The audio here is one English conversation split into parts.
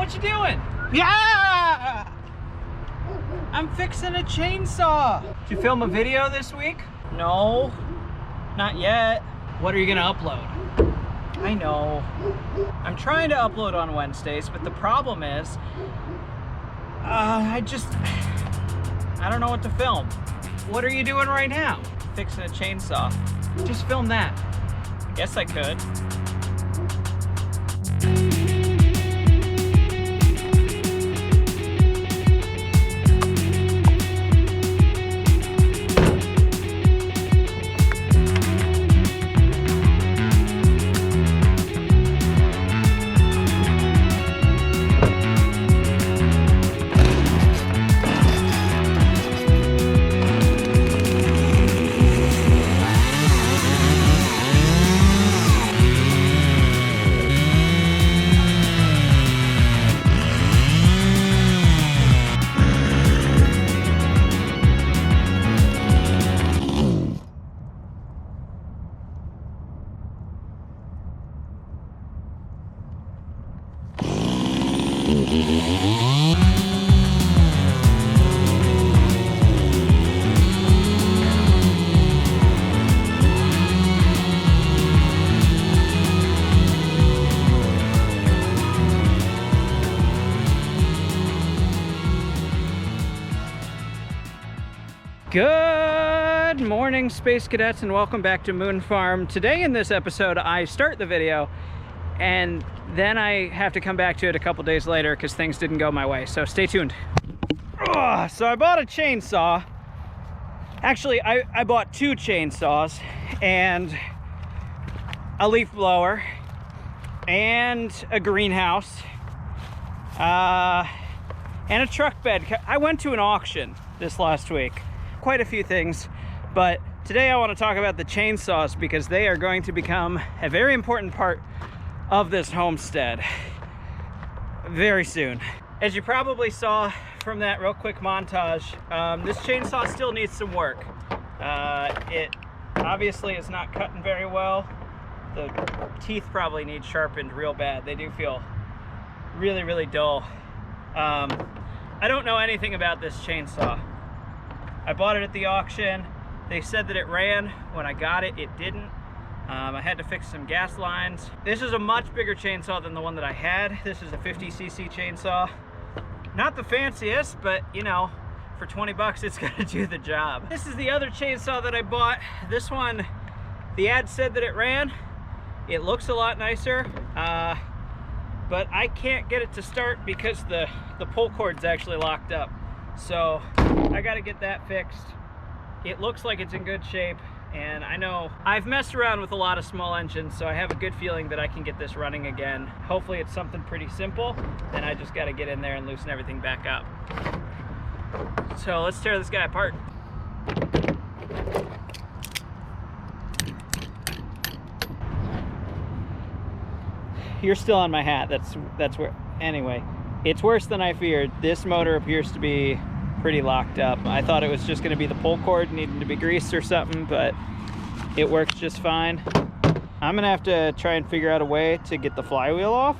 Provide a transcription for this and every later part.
What you doing? Yeah! I'm fixing a chainsaw. Did you film a video this week? No, not yet. What are you gonna upload? I know. I'm trying to upload on Wednesdays, but the problem is, I don't know what to film. What are you doing right now? Fixing a chainsaw. Just film that. Guess I could. Good morning, Space Cadets, and welcome back to Moon Farm. Today in this episode, I start the video and then I have to come back to it a couple days later because things didn't go my way, so stay tuned. So I bought a chainsaw. Actually, I bought two chainsaws and a leaf blower and a greenhouse and a truck bed. I went to an auction this last week. Quite a few things, but today I want to talk about the chainsaws because they are going to become a very important part of this homestead very soon. As you probably saw from that real quick montage, this chainsaw still needs some work. It obviously is not cutting very well. The teeth probably need sharpened real bad. They do feel really, really dull. I don't know anything about this chainsaw. I bought it at the auction. They said that it ran. When I got it, it didn't. I had to fix some gas lines. This is a much bigger chainsaw than the one that I had. This is a 50cc chainsaw. Not the fanciest, but you know, for 20 bucks, it's gonna do the job. This is the other chainsaw that I bought. This one, the ad said that it ran. It looks a lot nicer, but I can't get it to start because the pull cord's actually locked up. So I got to get that fixed. It looks like it's in good shape, and I know I've messed around with a lot of small engines, so I have a good feeling that I can get this running again. Hopefully it's something pretty simple, then I just got to get in there and loosen everything back up. So let's tear this guy apart. You're still on my hat. That's where. Anyway, it's worse than I feared. This motor appears to be pretty locked up. I thought it was just going to be the pull cord needing to be greased or something, but it works just fine. I'm going to have to try and figure out a way to get the flywheel off,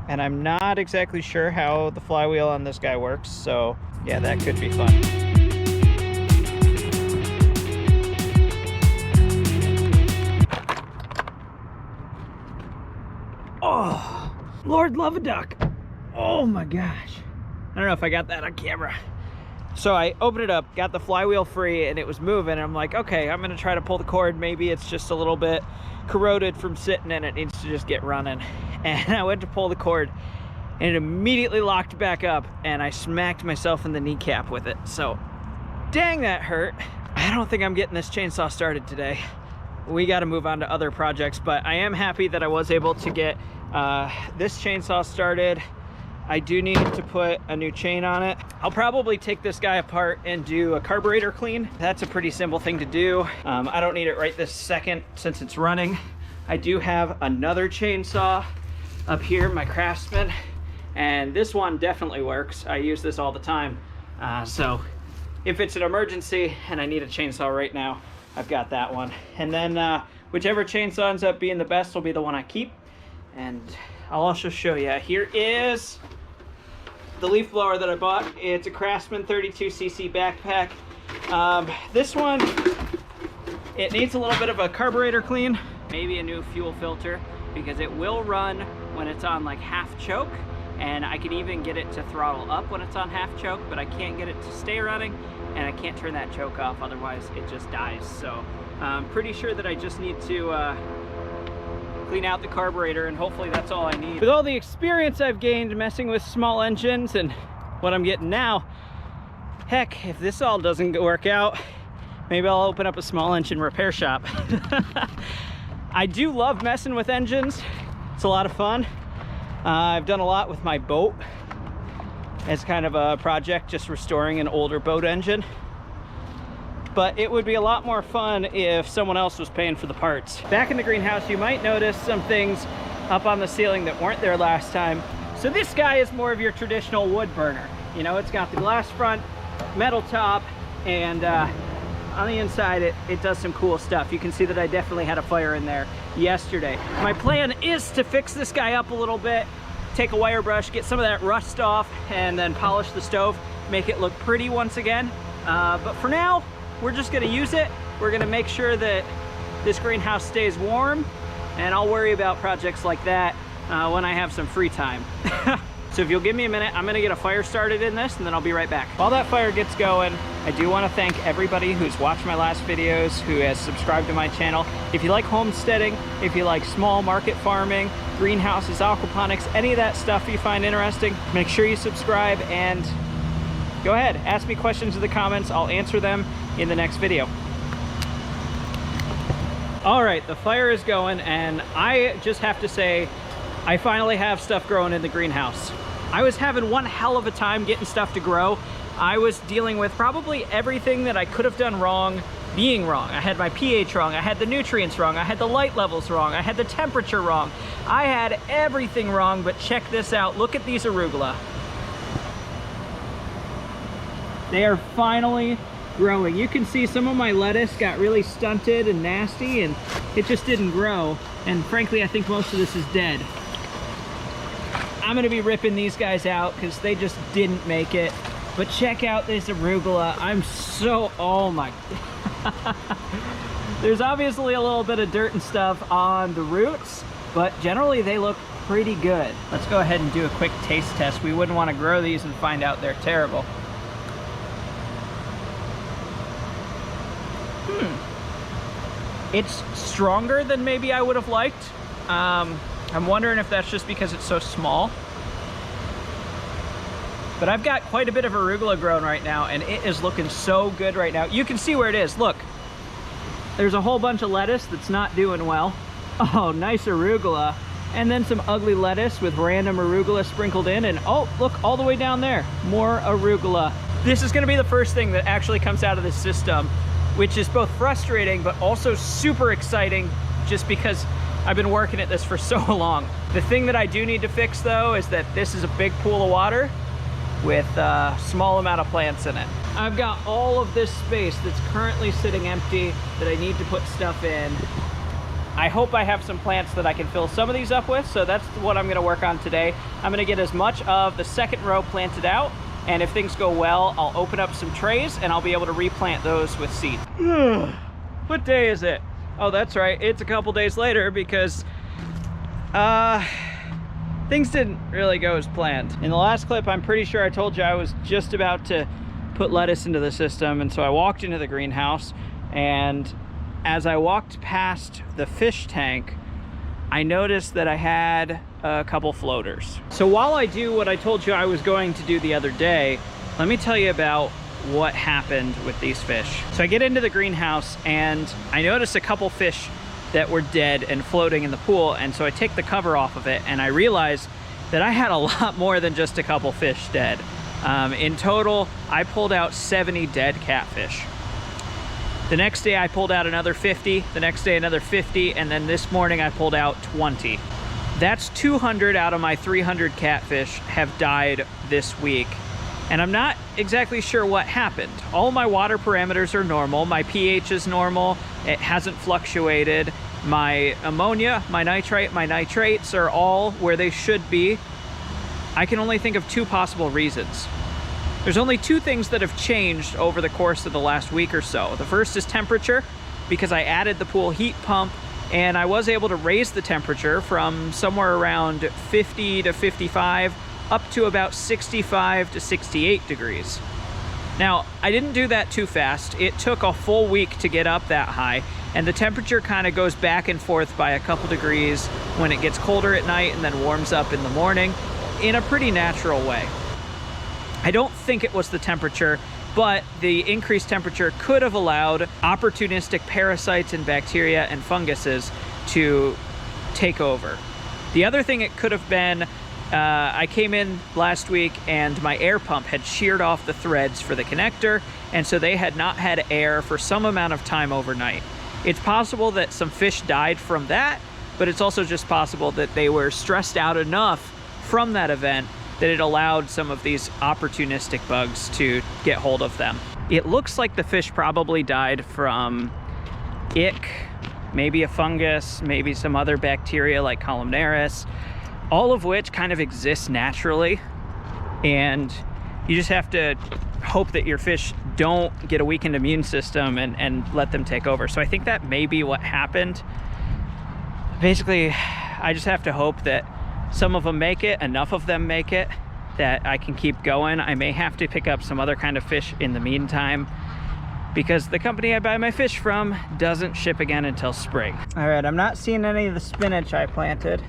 and I'm not exactly sure how the flywheel on this guy works, so yeah, that could be fun. Oh, Lord love a duck. Oh my gosh. I don't know if I got that on camera. So I opened it up, got the flywheel free, and it was moving. And I'm like, okay, I'm gonna try to pull the cord. Maybe it's just a little bit corroded from sitting and it needs to just get running. And I went to pull the cord and it immediately locked back up and I smacked myself in the kneecap with it. So dang, that hurt. I don't think I'm getting this chainsaw started today. We got to move on to other projects, but I am happy that I was able to get this chainsaw started. I do need to put a new chain on it. I'll probably take this guy apart and do a carburetor clean. That's a pretty simple thing to do. I don't need it right this second since it's running. I do have another chainsaw up here, my Craftsman, and this one definitely works. I use this all the time. So if it's an emergency and I need a chainsaw right now, I've got that one. And then whichever chainsaw ends up being the best will be the one I keep. And I'll also show you. Here is the leaf blower that I bought. It's a Craftsman 32cc backpack. This one, it needs a little bit of a carburetor clean, maybe a new fuel filter, because it will run when it's on like half choke, and I can even get it to throttle up when it's on half choke, but I can't get it to stay running, and I can't turn that choke off, otherwise it just dies. So I'm pretty sure that I just need to clean out the carburetor, and hopefully that's all I need. With all the experience I've gained messing with small engines and what I'm getting now, heck, if this all doesn't work out, maybe I'll open up a small engine repair shop. I do love messing with engines. It's a lot of fun. I've done a lot with my boat as kind of a project, just restoring an older boat engine. But it would be a lot more fun if someone else was paying for the parts. Back in the greenhouse, you might notice some things up on the ceiling that weren't there last time. So this guy is more of your traditional wood burner. You know, it's got the glass front, metal top, and on the inside it does some cool stuff. You can see that I definitely had a fire in there yesterday. My plan is to fix this guy up a little bit, take a wire brush, get some of that rust off, and then polish the stove, make it look pretty once again. But for now, we're just gonna use it. We're gonna make sure that this greenhouse stays warm, and I'll worry about projects like that when I have some free time. So if you'll give me a minute, I'm gonna get a fire started in this, and then I'll be right back. While that fire gets going, I do wanna thank everybody who's watched my last videos, who has subscribed to my channel. If you like homesteading, if you like small market farming, greenhouses, aquaponics, any of that stuff you find interesting, make sure you subscribe, and go ahead, ask me questions in the comments. I'll answer them in the next video. All right, the fire is going, and I just have to say, I finally have stuff growing in the greenhouse. I was having one hell of a time getting stuff to grow. I was dealing with probably everything that I could have done wrong being wrong. I had my pH wrong, I had the nutrients wrong, I had the light levels wrong, I had the temperature wrong. I had everything wrong, but check this out. Look at these arugula. They are finally growing. You can see some of my lettuce got really stunted and nasty, and it just didn't grow. And frankly, I think most of this is dead. I'm gonna be ripping these guys out because they just didn't make it. But check out this arugula. I'm so, oh my. There's obviously a little bit of dirt and stuff on the roots, but generally they look pretty good. Let's go ahead and do a quick taste test. We wouldn't want to grow these and find out they're terrible. It's stronger than maybe I would have liked. I'm wondering if that's just because it's so small. But I've got quite a bit of arugula grown right now, and it is looking so good right now. You can see where it is. Look, there's a whole bunch of lettuce that's not doing well. Oh, nice arugula. And then some ugly lettuce with random arugula sprinkled in. And oh, look, all the way down there, more arugula. This is gonna be the first thing that actually comes out of this system, which is both frustrating, but also super exciting, just because I've been working at this for so long. The thing that I do need to fix though is that this is a big pool of water with a small amount of plants in it. I've got all of this space that's currently sitting empty that I need to put stuff in. I hope I have some plants that I can fill some of these up with, so that's what I'm gonna work on today. I'm gonna get as much of the second row planted out, and if things go well, I'll open up some trays and I'll be able to replant those with seed. What day is it? Oh, that's right, it's a couple days later because things didn't really go as planned. In the last clip, I'm pretty sure I told you I was just about to put lettuce into the system, and so I walked into the greenhouse, and as I walked past the fish tank, I noticed that I had a couple floaters. So while I do what I told you I was going to do the other day, let me tell you about what happened with these fish. So I get into the greenhouse and I notice a couple fish that were dead and floating in the pool, and so I take the cover off of it and I realize that I had a lot more than just a couple fish dead. In total, I pulled out 70 dead catfish. The next day I pulled out another 50, the next day another 50, and then this morning I pulled out 20. That's 200 out of my 300 catfish have died this week. And I'm not exactly sure what happened. All my water parameters are normal. My pH is normal. It hasn't fluctuated. My ammonia, my nitrite, my nitrates are all where they should be. I can only think of 2 possible reasons. There's only 2 things that have changed over the course of the last week or so. The first is temperature, because I added the pool heat pump and I was able to raise the temperature from somewhere around 50 to 55 up to about 65 to 68 degrees. Now, I didn't do that too fast. It took a full week to get up that high, and the temperature kind of goes back and forth by a couple degrees when it gets colder at night and then warms up in the morning in a pretty natural way. I don't think it was the temperature, but the increased temperature could have allowed opportunistic parasites and bacteria and funguses to take over. The other thing it could have been, I came in last week and my air pump had sheared off the threads for the connector, and so they had not had air for some amount of time overnight. It's possible that some fish died from that, but it's also just possible that they were stressed out enough from that event that it allowed some of these opportunistic bugs to get hold of them. It looks like the fish probably died from ick, maybe a fungus, maybe some other bacteria like columnaris, all of which kind of exists naturally, and you just have to hope that your fish don't get a weakened immune system and let them take over. So I think that may be what happened. Basically, I just have to hope that some of them make it, enough of them make it, that I can keep going. I may have to pick up some other kind of fish in the meantime, because the company I buy my fish from doesn't ship again until spring. All right, I'm not seeing any of the spinach I planted,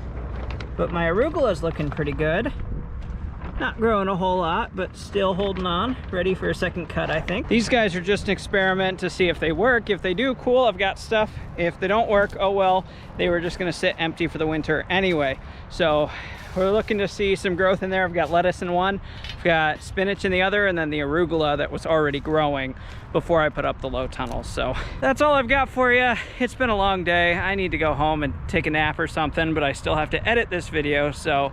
but my arugula is looking pretty good. Not growing a whole lot, but still holding on, ready for a second cut, I think. These guys are just an experiment to see if they work. If they do, cool, I've got stuff. If they don't work, oh well, they were just gonna sit empty for the winter anyway. So we're looking to see some growth in there. I've got lettuce in one, I've got spinach in the other, and then the arugula that was already growing before I put up the low tunnels. So that's all I've got for you. It's been a long day. I need to go home and take a nap or something, but I still have to edit this video, so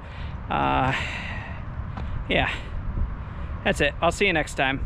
yeah, that's it. I'll see you next time.